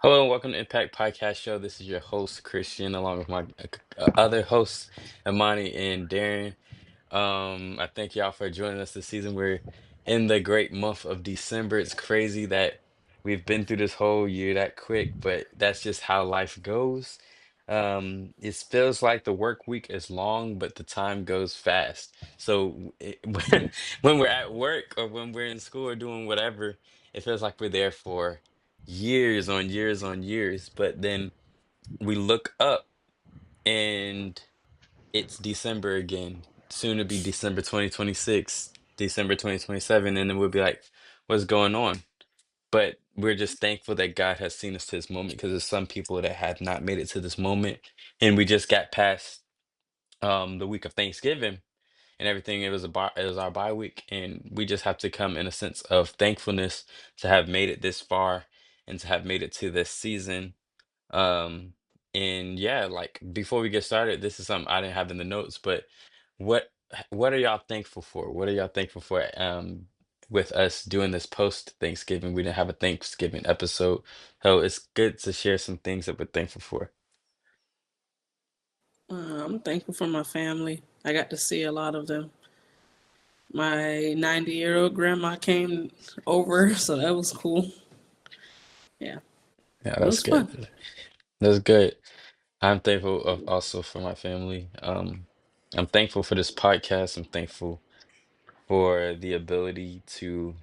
Hello and welcome to Impact Podcast Show. This is your host Christian, along with my other hosts, Amani and Darren. I thank y'all for joining us this season. We're in the great month of December. It's crazy that we've been through this whole year that quick, but that's just how life goes. It feels like the work week is long, but the time goes fast. So when we're at work or when we're in school or doing whatever, it feels like we're there for years on years on years. But then we look up and it's December again. Soon to be December 2026, December 2027, and then we'll be like, what's going on? But we're just thankful that God has seen us to this moment because there's some people that have not made it to this moment. And we just got past the week of Thanksgiving and everything. It was our bye week, and we just have to come in a sense of thankfulness to have made it this far and to have made it to this season. um, and yeah, like before we get started, this is something I didn't have in the notes, but what are y'all thankful for? What are y'all thankful for? With us doing this post Thanksgiving, we didn't have a Thanksgiving episode, so it's good to share some things that we're thankful for. I'm thankful for my family. I got to see a lot of them. My 90-year-old grandma came over, so that was cool. Yeah, Yeah, it that's was fun. good. That's good. I'm thankful also for my family. I'm thankful for this podcast. I'm thankful for the ability to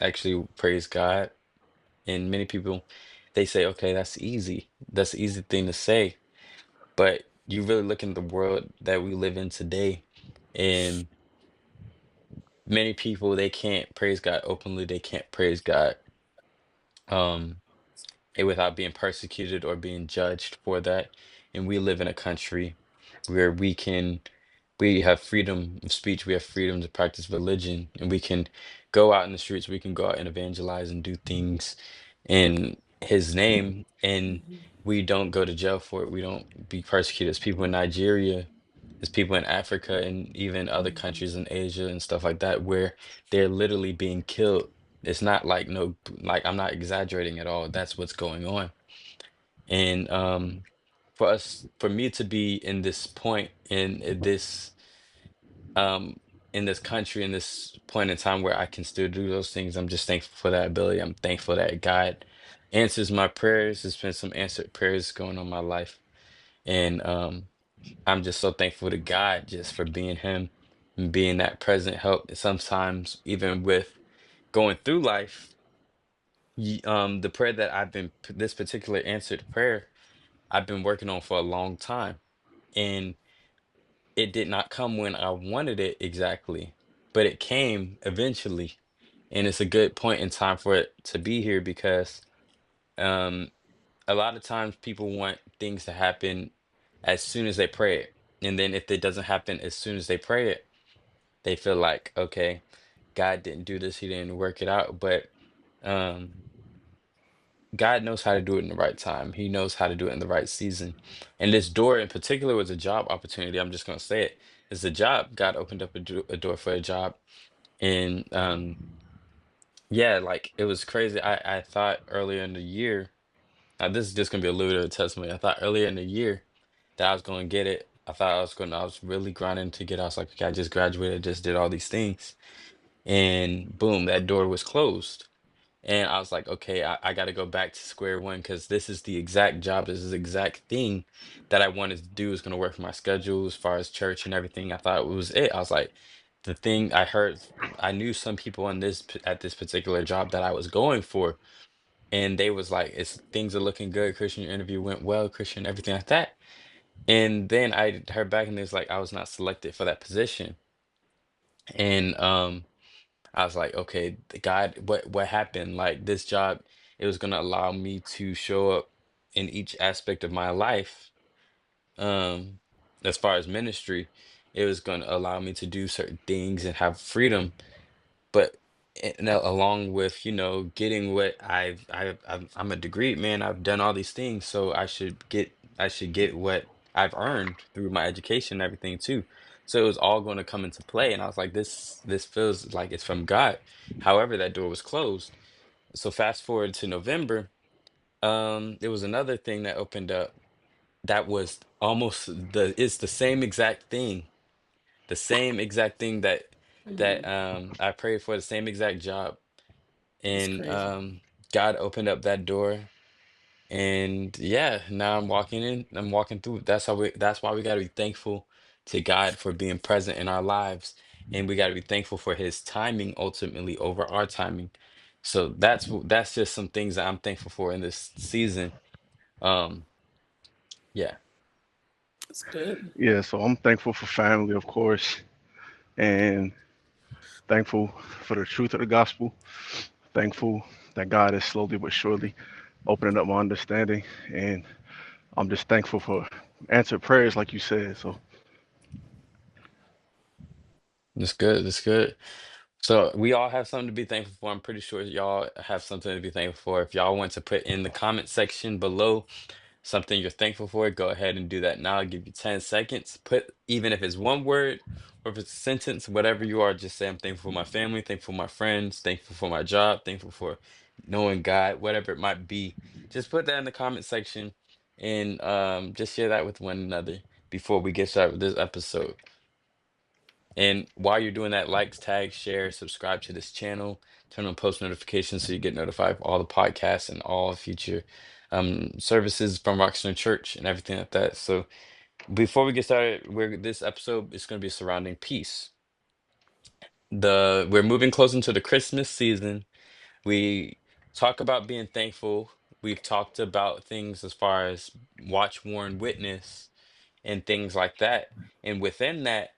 actually praise God. And many people, they say, okay, that's easy. That's an easy thing to say. But you really look in the world that we live in today, and many people, they can't praise God openly. They can't praise God um, without being persecuted or being judged for that. And we live in a country where we have freedom of speech, we have freedom to practice religion, and we can go out in the streets, we can go out and evangelize and do things in his name, and we don't go to jail for it. We don't be persecuted. As people in Nigeria, as people in Africa, and even other countries in Asia and stuff like that, where they're literally being killed. It's not like no, like I'm not exaggerating at all. That's what's going on. And for me to be in this point um in this country, in this point in time where I can still do those things, I'm just thankful for that ability. I'm thankful that God answers my prayers. There's been some answered prayers going on in my life. And I'm just so thankful to God just for being him and being that present help. Sometimes even with going through life, the prayer that this particular answered prayer, I've been working on for a long time. And it did not come when I wanted it exactly, but it came eventually. And it's a good point in time for it to be here because um, a lot of times people want things to happen as soon as they pray it. And then if it doesn't happen as soon as they pray it, they feel like, okay, God didn't do this, he didn't work it out. But um, God knows how to do it in the right time. He knows how to do it in the right season. And this door in particular was a job opportunity. I'm just going to say it. It's a job. God opened up a door for a job. And yeah, like it was crazy. I thought earlier in the year, now this is just going to be a little bit of a testimony. I thought earlier in the year that I was going to get it. I was really grinding to get. I was like, okay, I just graduated, just did all these things. And boom, that door was closed. And I was like, okay, I got to go back to square one because this is the exact job, this is the exact thing that I wanted to do is going to work for my schedule as far as church and everything. I thought it was it. I was like, the thing I heard, I knew some people on at this particular job that I was going for, and they was like, it's things are looking good. Christian, your interview went well, Christian, everything like that. And then I heard back and it's like I was not selected for that position. And I was like, okay, God, what happened? Like this job, it was gonna allow me to show up in each aspect of my life. Um, as far as ministry, it was gonna allow me to do certain things and have freedom. But along with, getting what I'm a degree man. I've done all these things, so I should get what I've earned through my education and everything too. So it was all going to come into play, and I was like, this feels like it's from God. However, that door was closed. So fast forward to November. There was another thing that opened up that was almost it's the same exact thing. The same exact thing that I prayed for, the same exact job. It's And crazy. God opened up that door. And yeah, now I'm walking through. That's why we gotta be thankful to God for being present in our lives. And we gotta be thankful for his timing ultimately over our timing. So that's just some things that I'm thankful for in this season. Um, yeah. It's good. Yeah, so I'm thankful for family, of course, and thankful for the truth of the gospel. Thankful that God is slowly but surely opening up my understanding, and I'm just thankful for answered prayers, like you said. So That's good. That's good. So we all have something to be thankful for. I'm pretty sure y'all have something to be thankful for. If y'all want to put in the comment section below something you're thankful for, go ahead and do that now. I'll give you 10 seconds. Put, even if it's one word or if it's a sentence, whatever you are, just say I'm thankful for my family, thankful for my friends, thankful for my job, thankful for knowing God, whatever it might be. Just put that in the comment section and just share that with one another before we get started with this episode. And while you're doing that, like, tag, share, subscribe to this channel, turn on post notifications so you get notified of all the podcasts and all future services from Roxton Church and everything like that. So before we get started, this episode is going to be surrounding peace. We're moving close into the Christmas season. We talk about being thankful. We've talked about things as far as watch, warn, witness, and things like that. And within that,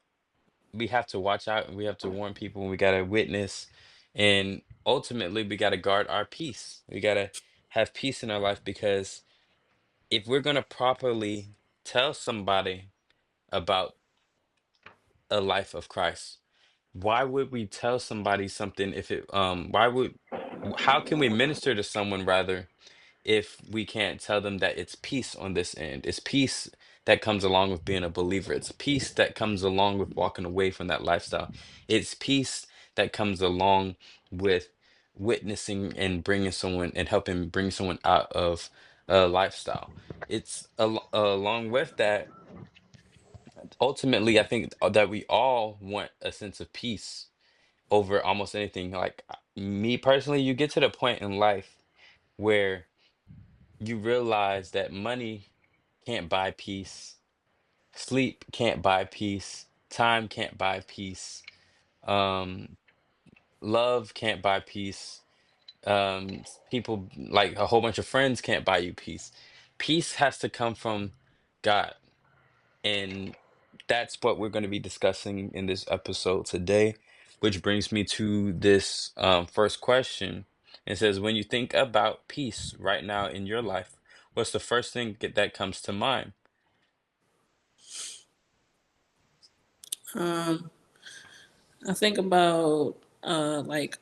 we have to watch out and we have to warn people and we got to witness, and ultimately we got to guard our peace. We got to have peace in our life, because if we're going to properly tell somebody about a life of Christ, why would we tell somebody something if it why would how can we minister to someone rather if we can't tell them that it's peace on this end? It's peace that comes along with being a believer. It's peace that comes along with walking away from that lifestyle. It's peace that comes along with witnessing and bringing someone and helping bring someone out of a lifestyle. Along with that, ultimately, I think that we all want a sense of peace over almost anything. Like me personally, you get to the point in life where you realize that money can't buy peace, sleep can't buy peace, time can't buy peace, um, love can't buy peace. People like a whole bunch of friends can't buy you peace. Peace has to come from God. And that's what we're going to be discussing in this episode today, which brings me to this first question. It says, when you think about peace right now in your life, what's the first thing that comes to mind? Um, I think about like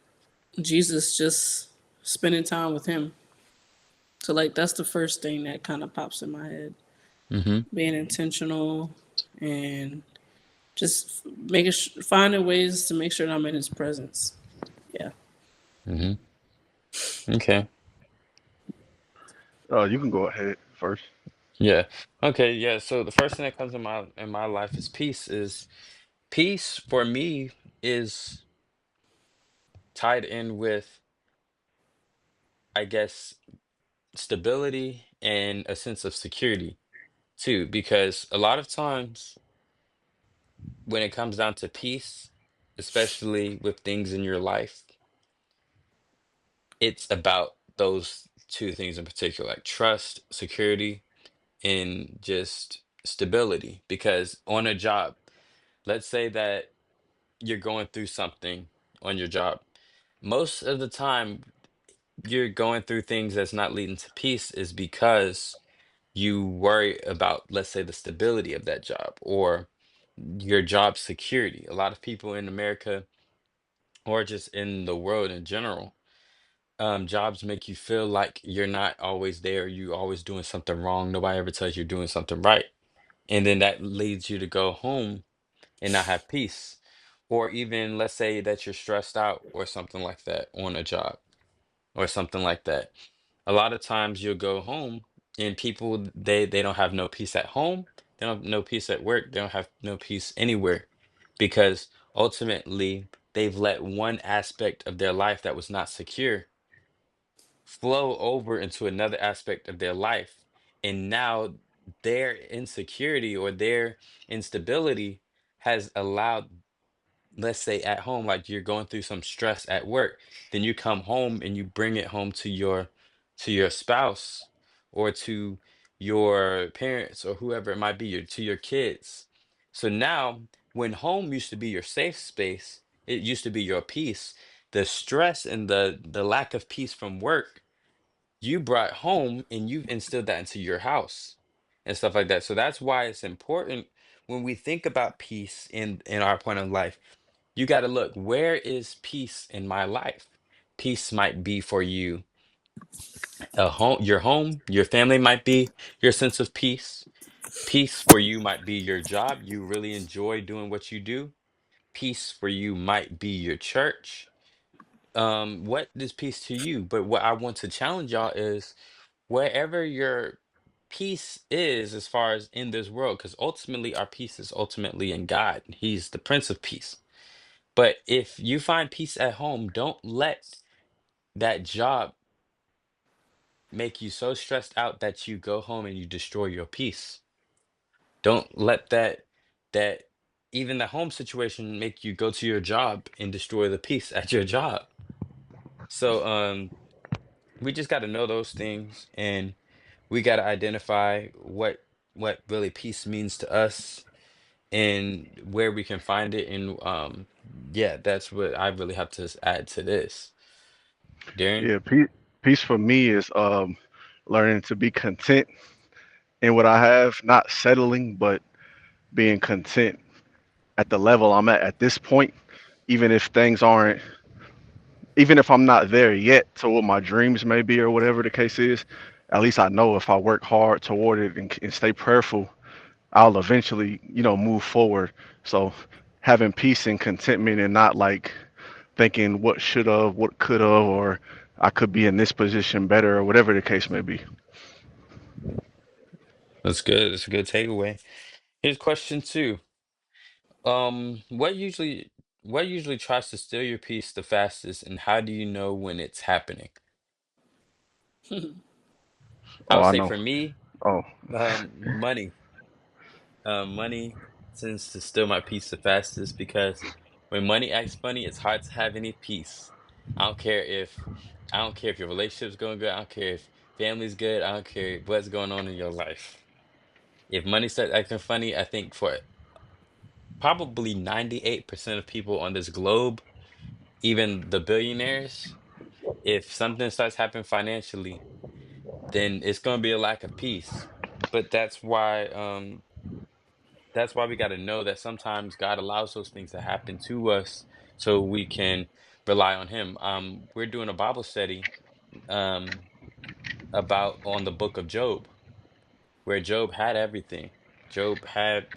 Jesus, just spending time with him. So like that's the first thing that kind of pops in my head. Mm-hmm. Being intentional and just finding ways to make sure that I'm in his presence. Yeah. Mm-hmm. Okay. you can go ahead first. Yeah. Okay. Yeah. So the first thing that comes in my life is peace. Is peace for me is tied in with, I guess, stability and a sense of security too, because a lot of times when it comes down to peace, especially with things in your life, it's about those two things in particular, like trust, security, and just stability. Because on a job, let's say that you're going through something on your job. Most of the time, you're going through things that's not leading to peace is because you worry about, let's say, the stability of that job or your job security. A lot of people in America or just in the world in general, jobs make you feel like you're not always there. You always doing something wrong. Nobody ever tells you you're doing something right. And then that leads you to go home and not have peace. Or even let's say that you're stressed out or something like that on a job or something like that. A lot of times you'll go home and people they don't have no peace at home, they don't have no peace at work, they don't have no peace anywhere because ultimately they've let one aspect of their life that was not secure flow over into another aspect of their life. And now their insecurity or their instability has allowed, let's say at home, like you're going through some stress at work, then you come home and you bring it home to your spouse or to your parents or whoever it might be, to your kids. So now when home used to be your safe space, it used to be your peace, the stress and the lack of peace from work you brought home and you've instilled that into your house and stuff like that. So that's why it's important when we think about peace in our point of life. You got to look, where is peace in my life? Peace might be for you home, your family might be your sense of peace. Peace for you might be your job. You really enjoy doing what you do. Peace for you might be your church. What is peace to you? But what I want to challenge y'all is wherever your peace is as far as in this world, because ultimately our peace is ultimately in God. He's the Prince of Peace. But if you find peace at home, don't let that job make you so stressed out that you go home and you destroy your peace. Don't let that even the home situation make you go to your job and destroy the peace at your job. So we just got to know those things, and we got to identify what really peace means to us and where we can find it. And yeah, that's what I really have to add to this. Darren. Yeah, peace for me is learning to be content in what I have, not settling, but being content at the level I'm at this point, even if things aren't, even if I'm not there yet to what my dreams may be or whatever the case is. At least I know if I work hard toward it and stay prayerful, I'll eventually, move forward. So having peace and contentment and not like thinking what should have, what could have, or I could be in this position better or whatever the case may be. That's good. That's a good takeaway. Here's question two. What usually tries to steal your peace the fastest, and how do you know when it's happening? I Oh, would I say know. for me, Oh, money. Money tends to steal my peace the fastest because when money acts funny, it's hard to have any peace. I don't care if I don't care if your relationship's going good. I don't care if family's good. I don't care what's going on in your life. If money starts acting funny, I think for probably 98% of people on this globe, even the billionaires, if something starts happening financially, then it's going to be a lack of peace. But that's why we got to know that sometimes God allows those things to happen to us so we can rely on him. We're doing a Bible study um about on the book of Job, where Job had everything.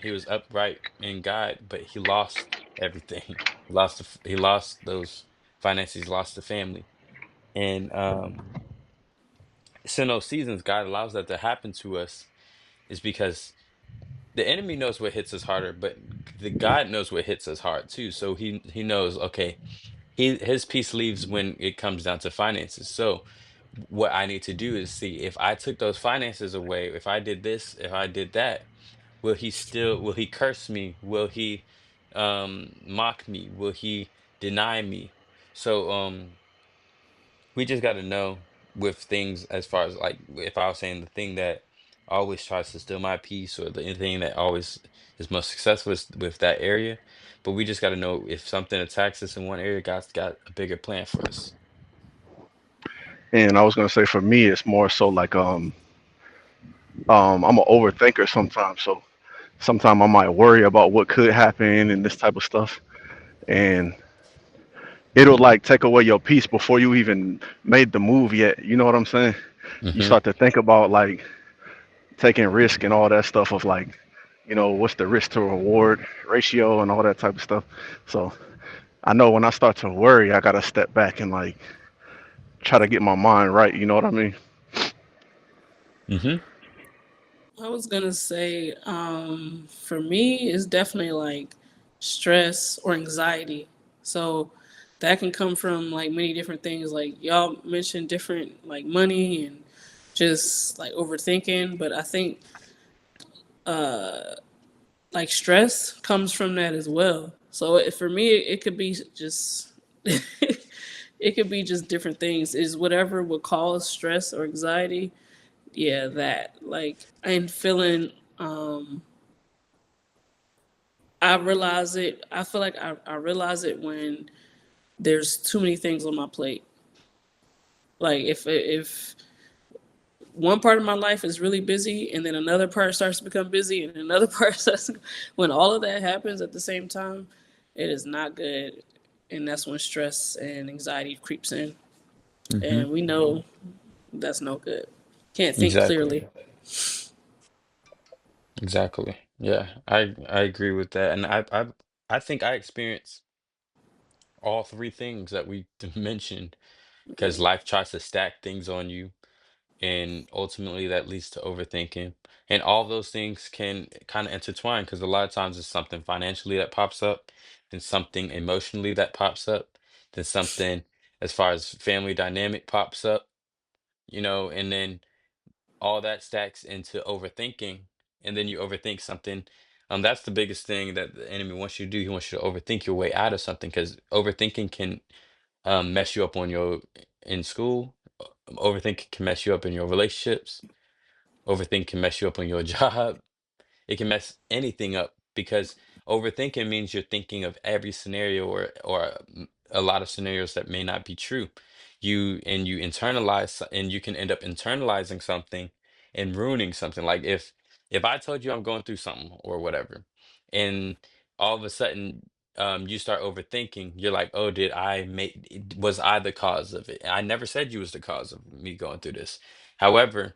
He was upright in God, but he lost everything. He lost those finances, he lost the family. And so in those seasons, God allows that to happen to us is because the enemy knows what hits us harder, but the God knows what hits us hard too. So he knows, okay, his peace leaves when it comes down to finances. So what I need to do is see if I took those finances away, if I did this, if I did that, will he curse me? Will he mock me? Will he deny me? So we just got to know with things as far as like if I was saying the thing that always tries to steal my peace or the thing that always is most successful is with that area. But we just got to know if something attacks us in one area, God's got a bigger plan for us. and I was gonna say for me, it's more so like I'm an overthinker sometimes. So sometimes I might worry about what could happen and this type of stuff, and it'll like take away your peace before you even made the move yet. You know what I'm saying? You Hmm. start to think about like taking risk and all that stuff of like, what's the risk to reward ratio and all that type of stuff. So I know when I start to worry, I gotta step back and like try to get my mind right. You know what I mean? Mm-hmm. I was gonna say, for me, it's definitely like stress or anxiety. So that can come from like many different things. Like y'all mentioned different like money and just like overthinking, but I think like stress comes from that as well. So for me, it could be just it could be just different things. Is whatever would cause stress or anxiety. Yeah, that like and feeling I realize it. I feel like I realize it when there's too many things on my plate. Like if one part of my life is really busy and then another part starts to become busy and another part starts to, when all of that happens at the same time, it is not good. And that's when stress and anxiety creeps in. Mm-hmm. And we know that's no good. Can't think Exactly. clearly. Exactly. Yeah, I agree with that, and I think I experience all three things that we mentioned because life tries to stack things on you, and ultimately that leads to overthinking, and all those things can kind of intertwine because a lot of times it's something financially that pops up, then something emotionally that pops up, then something as far as family dynamic pops up, and then all that stacks into overthinking, and then you overthink something. That's the biggest thing that the enemy wants you to do. He wants you to overthink your way out of something because overthinking can mess you up on your in school. Overthinking can mess you up in your relationships. Overthinking can mess you up on your job. It can mess anything up because overthinking means you're thinking of every scenario or a lot of scenarios that may not be true. You internalize and you can end up internalizing something and ruining something. Like if I told you I'm going through something or whatever, and all of a sudden you start overthinking, you're like, oh, was I the cause of it? I never said you was the cause of me going through this. However,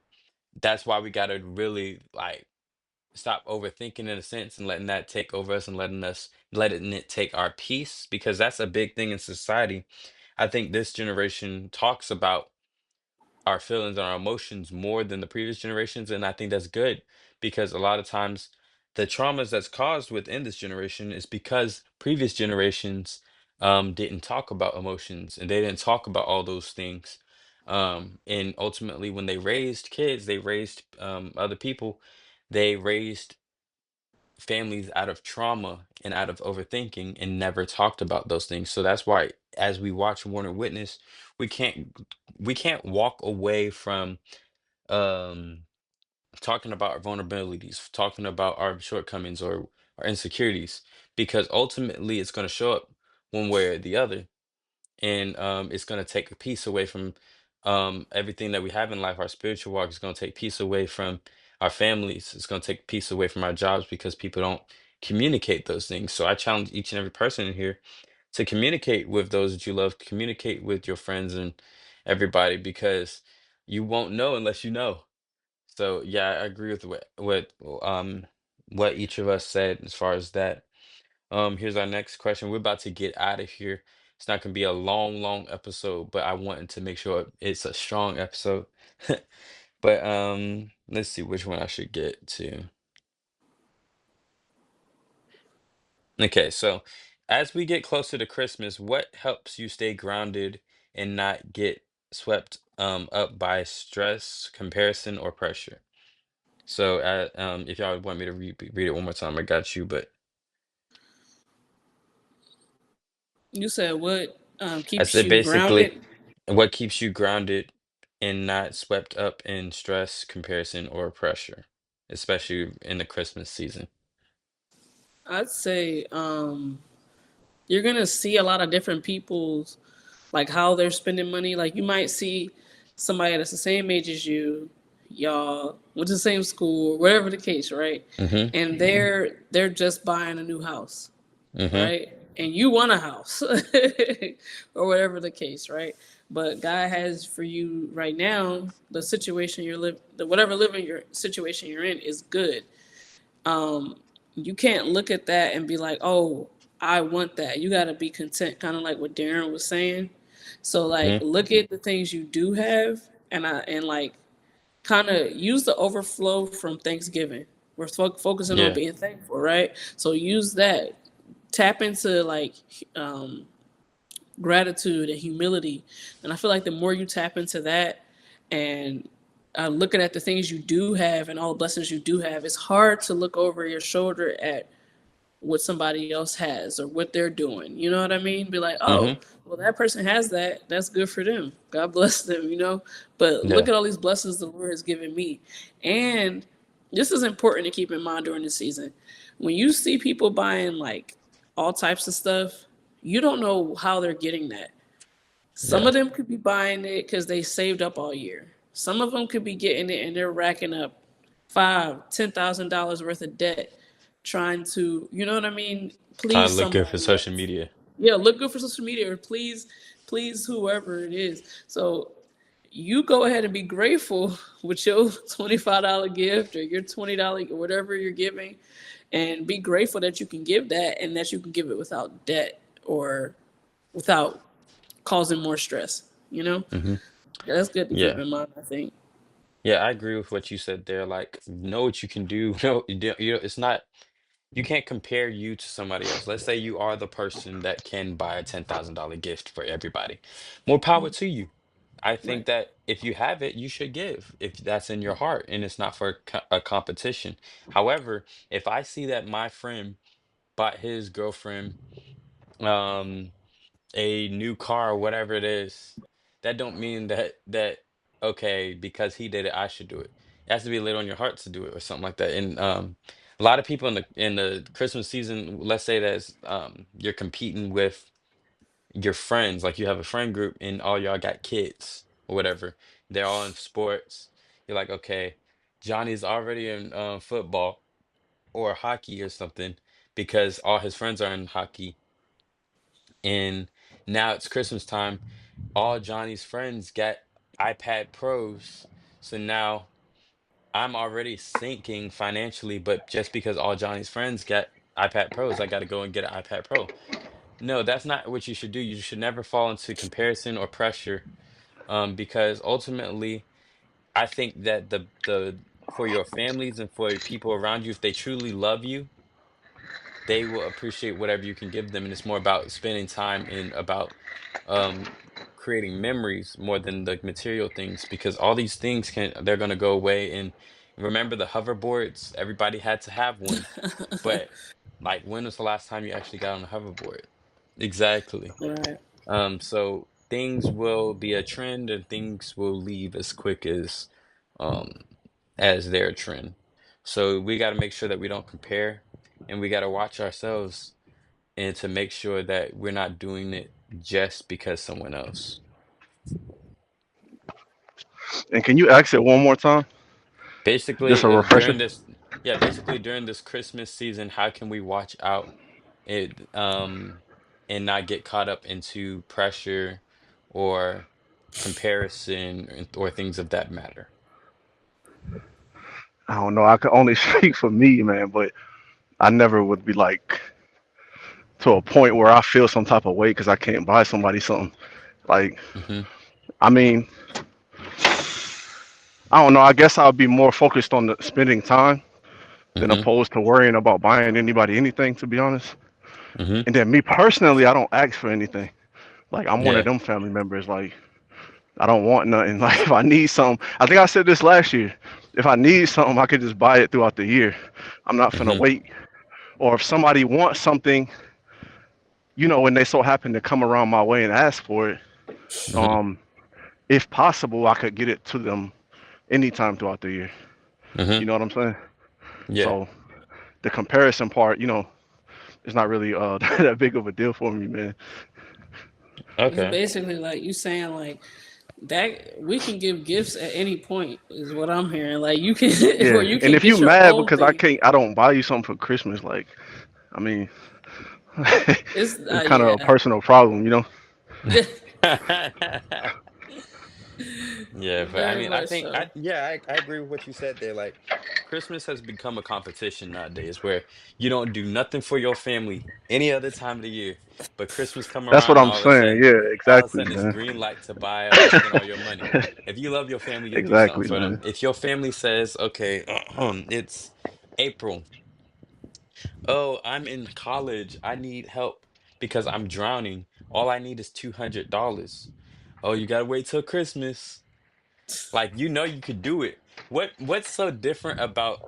that's why we gotta really like stop overthinking in a sense and letting that take over us and letting it take our peace because that's a big thing in society. I think this generation talks about our feelings and our emotions more than the previous generations, and I think that's good because a lot of times the traumas that's caused within this generation is because previous generations didn't talk about emotions and they didn't talk about all those things. And ultimately, when they raised kids, they raised other people, they raised families out of trauma and out of overthinking and never talked about those things. So that's why as we watch Warner Witness, we can't we can't walk away from um talking about our vulnerabilities, talking about our shortcomings or our insecurities, because ultimately it's going to show up one way or the other, and it's going to take a piece away from everything that we have in life. Our spiritual walk is going to take peace away from our families. It's going to take peace away from our jobs because people don't communicate those things. So I challenge each and every person in here to communicate with those that you love, communicate with your friends and everybody because you won't know unless you know. So yeah, I agree with what each of us said as far as that. Here's our next question. We're about to get out of here. It's not gonna be a long, long episode, but I wanted to make sure it's a strong episode. But let's see which one I should get to. Okay, so as we get closer to Christmas, what helps you stay grounded and not get swept up by stress, comparison, or pressure? So if y'all want me to read it one more time, I got you, but You said what I keeps said you basically grounded? what keeps you grounded and not swept up in stress, comparison, or pressure, especially in the Christmas season. I'd say you're gonna see a lot of different people's like how they're spending money. Like you might see somebody that's the same age as you, y'all went to the same school, whatever the case, right? Mm-hmm. And they're just buying a new house, Mm-hmm. right? And you want a house or whatever the case, right? But God has for you right now the situation the whatever living your situation you're in is good. You can't look at that and be like, oh, I want that. You got to be content, kind of like what Darren was saying. So like, Mm-hmm. look at the things you do have, and like kind of use the overflow from Thanksgiving. We're focusing on Yeah. being thankful, right? So use that. Tap into like um, gratitude and humility. And I feel like the more you tap into that and looking at the things you do have and all the blessings you do have, it's hard to look over your shoulder at what somebody else has or what they're doing. You know what I mean? Be like, oh, Mm-hmm. well, that person has that. That's good for them. God bless them, you know? But look Yeah. at all these blessings the Lord has given me. And this is important to keep in mind during the season. When you see people buying like all types of stuff, you don't know how they're getting that. Some Yeah. of them could be buying it because they saved up all year. Some of them could be getting it and they're racking up $5,000, $10,000 worth of debt, trying to, you know what I mean, Trying please to look good for somebody social else. media. Yeah, look good for social media or please whoever it is. So you go ahead and be grateful with your $25 gift or your $20 or whatever you're giving, and be grateful that you can give that and that you can give it without debt or without causing more stress. You know, Mm-hmm. that's good to keep Yeah. in mind. I think. Yeah, I agree with what you said there. Like, know what you can do. No, it's not, you can't compare you to somebody else. Let's say you are the person that can buy a $10,000 gift for everybody. More power to you. I think Right. that if you have it, you should give if that's in your heart and it's not for a competition. However, if I see that my friend bought his girlfriend um a new car or whatever it is, that don't mean that okay, because he did it, I should do it. It has to be lit on your heart to do it or something like that. And a lot of people in the Christmas season, let's say that you're competing with your friends, like you have a friend group and all y'all got kids or whatever. They're all in sports. You're like, okay, Johnny's already in football or hockey or something because all his friends are in hockey. And now it's Christmas time. All Johnny's friends got iPad Pros. So now I'm already sinking financially, but just because all Johnny's friends got iPad Pros, I got to go and get an iPad Pro. No, that's not what you should do. You should never fall into comparison or pressure, because ultimately, I think that the for your families and for people around you, if they truly love you, they will appreciate whatever you can give them, and it's more about spending time and about um, creating memories more than the material things, because all these things they're gonna go away. And remember the hoverboards? Everybody had to have one, but like, when was the last time you actually got on a hoverboard? Exactly. Right. So things will be a trend and things will leave um as their trend. So we got to make sure that we don't compare, and we got to watch ourselves and to make sure that we're not doing it just because someone else. And can you ask it one more time? Just a Basically, refresher. basically during this Christmas season, how can we watch out it and not get caught up into pressure or comparison or things of that matter? I don't know. I could only speak for me, man, but I never would be like to a point where I feel some type of way because I can't buy somebody something. Like, Hmm. I mean, I don't know. I guess I'll be more focused on the spending time than Hmm. opposed to worrying about buying anybody anything, to be honest. Hmm. And then me personally, I don't ask for anything. Like, I'm one of Yeah. them family members. Like, I don't want nothing. Like, if I need something, I think I said this last year. If I need something, I could just buy it throughout the year. I'm not finna Hmm. wait. Or if somebody wants something, when they so happen to come around my way and ask for it, Hmm. um, if possible, I could get it to them anytime throughout the year. Hmm. You know what I'm saying? Yeah. So the comparison part, is not really that big of a deal for me, man. It's Okay. basically like you saying like that we can give gifts at any point is what I'm hearing. Like you can or Yeah. you And can if you get your mad own because thing. I don't buy you something for Christmas, like, I mean, It's it's kind of a yeah. personal problem. Yeah, but I Very mean, I much think so. I agree with what you said there. Like, Christmas has become a competition nowadays where you don't do nothing for your family any other time of the year, but Christmas come That's what around, I'm saying. Yeah, all of a exactly, sudden it's man. green light to buy or spend all your money. If you love your family, you'll do something Exactly, for them. man. If your family says, okay, it's April. Oh, I'm in college. I need help because I'm drowning. All I need is $200. Oh, you gotta wait till Christmas. Like you know you could do it. What's so different about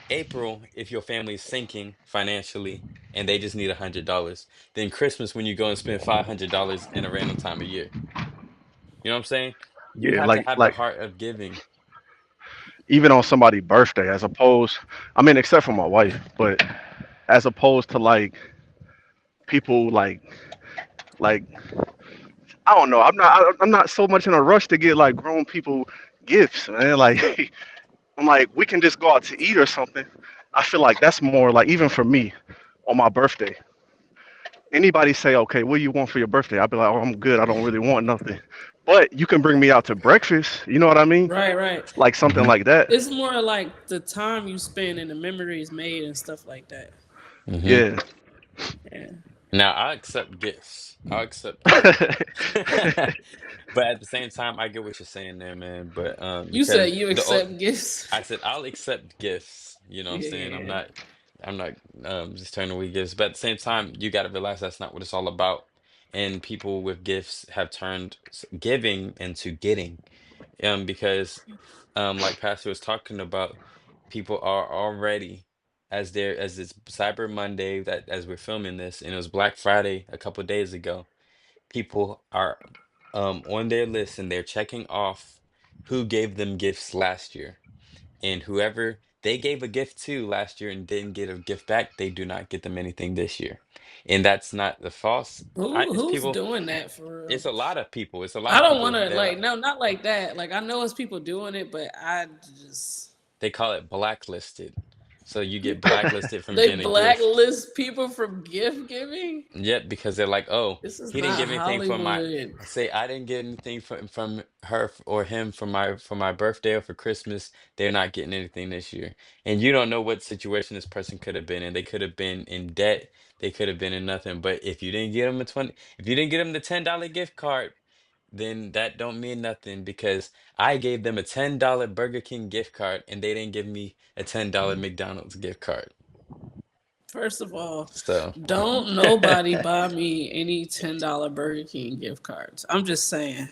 April if your family's sinking financially and they just need $100 than Christmas when you go and spend $500 in a random time of year? You know what I'm saying? You Yeah, have to like have the like heart of giving. even on somebody's birthday, as opposed, I mean, except for my wife, but as opposed to like people like I don't know. I'm not so much in a rush to get like grown people gifts, man. Like I'm like we can just go out to eat or something. I feel like that's more like even for me on my birthday. Anybody say, okay, what do you want for your birthday? I'll be like, oh, I'm good. I don't really want nothing. But you can bring me out to breakfast. You know what I mean? Right, right. Like something Hmm. like that. It's more like the time you spend and the memories made and stuff like that. Hmm. Yeah. Yeah. Now I accept gifts. I'll accept gifts. But at the same time, I get what you're saying there, man. But You because said you accept gifts. I said I'll accept gifts. You know what I'm Yeah, saying? yeah, yeah. I'm not just turning away gifts. But at the same time, you got to realize that's not what it's all about. And people with gifts have turned giving into getting. Because like Pastor was talking about, people are already as it's Cyber Monday that as we're filming this, and it was Black Friday a couple days ago. People are on their list and they're checking off who gave them gifts last year. And whoever they gave a gift to last year and didn't get a gift back, they do not get them anything this year. And that's not the false. It's Who's people. doing that for real? It's a lot of people. It's a lot I of don't want people. to They're like like no, not like that. Like I know it's people doing it, but I just they call it blacklisted. So you get blacklisted from they getting a gift. blacklist people from gift giving. Yep, because they're like, oh, This is he didn't not give anything for my. Hollywood. Say I didn't get anything from her or him for my birthday or for Christmas. They're not getting anything this year, and you don't know what situation this person could have been in. They could have been in debt. They could have been in nothing. But if you didn't get them if you didn't get them the $10 gift card, then that don't mean nothing because I gave them a $10 Burger King gift card and they didn't give me a $10 McDonald's gift card. First of all, So. don't nobody buy me any $10 Burger King gift cards. I'm just saying.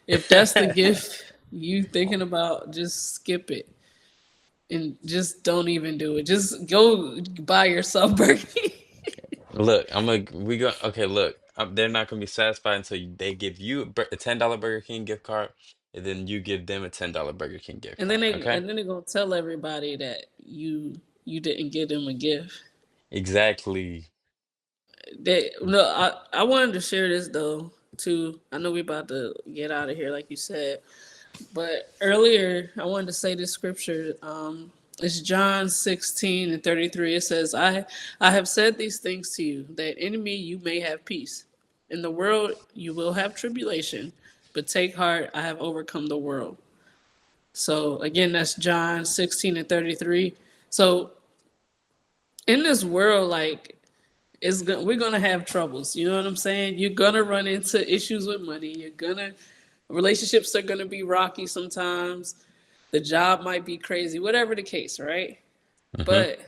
If that's the gift you thinking about, just skip it and just don't even do it. Just go buy yourself Burger King. Look, okay, look, they're not gonna be satisfied until they give you a $10 Burger King gift card, and then you give them a $10 Burger King gift And then card. they Okay? and then they're gonna tell everybody that you didn't give them a gift. Exactly. They no, I wanted to share this though too. I know we about to get out of here, like you said. But earlier, I wanted to say this scripture. It's John 16:33. It says, I have said these things to you, that in me you may have peace. In the world you will have tribulation, but take heart, I have overcome the world. So again, that's John 16:33. So in this world, like we're gonna have troubles. You know what I'm saying? You're gonna run into issues with money. Relationships are gonna be rocky sometimes. The job might be crazy, whatever the case, right? Mm-hmm. But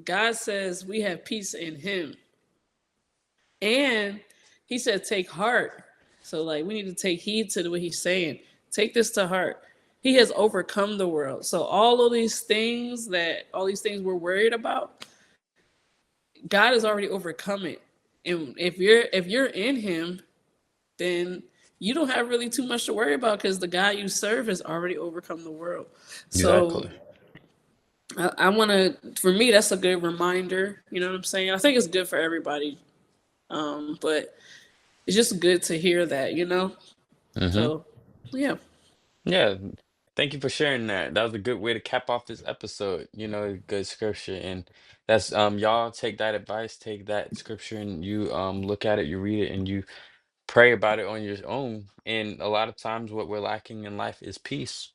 God says we have peace in Him, and He said take heart. So like we need to take heed to what He's saying. Take this to heart. He has overcome the world. So all these things we're worried about, God has already overcome it. And if you're in Him, then you don't have really too much to worry about because the God you serve has already overcome the world. So Exactly. I want to, for me, that's a good reminder. You know what I'm saying? I think it's good for everybody, but it's just good to hear that. Mm-hmm. So yeah, Yeah. Thank you for sharing that. That was a good way to cap off this episode. Good scripture, and that's y'all take that advice, take that scripture, and you look at it, you read it, and you pray about it on your own. And a lot of times, what we're lacking in life is peace.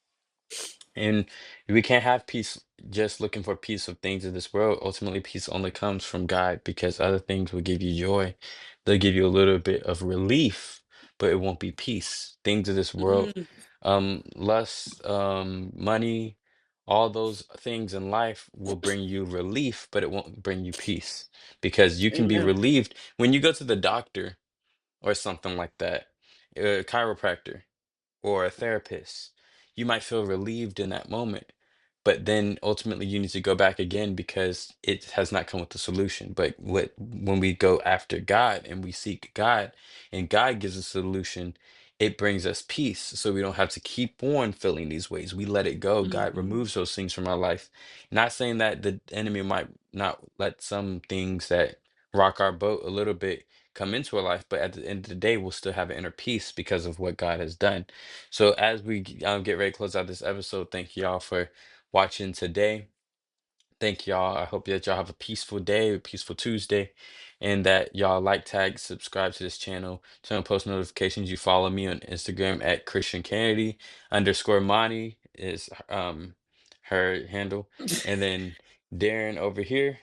And we can't have peace just looking for peace of things of this world. Ultimately, peace only comes from God because other things will give you joy. They'll give you a little bit of relief, but it won't be peace. Things of this world, Mm, lust, money, all those things in life will bring you relief, but it won't bring you peace because you can be amen. relieved when you go to the doctor or something like that, a chiropractor or a therapist, you might feel relieved in that moment. But then ultimately you need to go back again because it has not come with the solution. But when we go after God and we seek God and God gives a solution, it brings us peace. So we don't have to keep on feeling these ways. We let it go. God Hmm. removes those things from our life. Not saying that the enemy might not let some things that rock our boat a little bit come into our life, but at the end of the day, we'll still have inner peace because of what God has done. So as we get ready to close out this episode, thank y'all for watching today. Thank y'all. I hope that y'all have a peaceful day, a peaceful Tuesday, and that y'all like, tag, subscribe to this channel, turn on post notifications. You follow me on Instagram at Christian Kennedy _ Monty is her handle, and then Darren over here.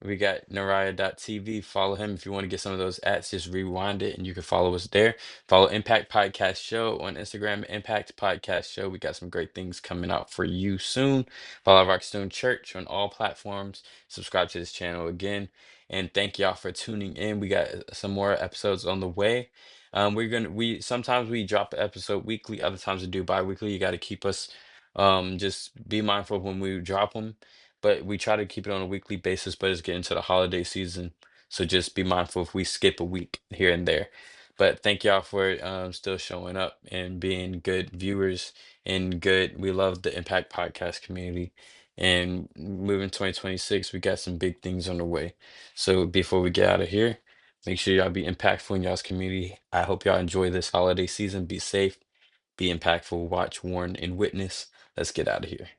We got Naraya.tv. Follow him if you want to get some of those ads. Just rewind it and you can follow us there. Follow Impact Podcast Show on Instagram, Impact Podcast Show. We got some great things coming out for you soon. Follow Rockstone Church on all platforms. Subscribe to this channel again. And thank y'all for tuning in. We got some more episodes on the way. We sometimes we drop an episode weekly, other times we do bi-weekly. You got to keep us just be mindful of when we drop them, but we try to keep it on a weekly basis, but it's getting to the holiday season. So just be mindful if we skip a week here and there. But thank y'all for still showing up and being good viewers and good. We love the Impact Podcast community. And moving 2026, we got some big things on the way. So before we get out of here, make sure y'all be impactful in y'all's community. I hope y'all enjoy this holiday season. Be safe, be impactful, watch, warn, and witness. Let's get out of here.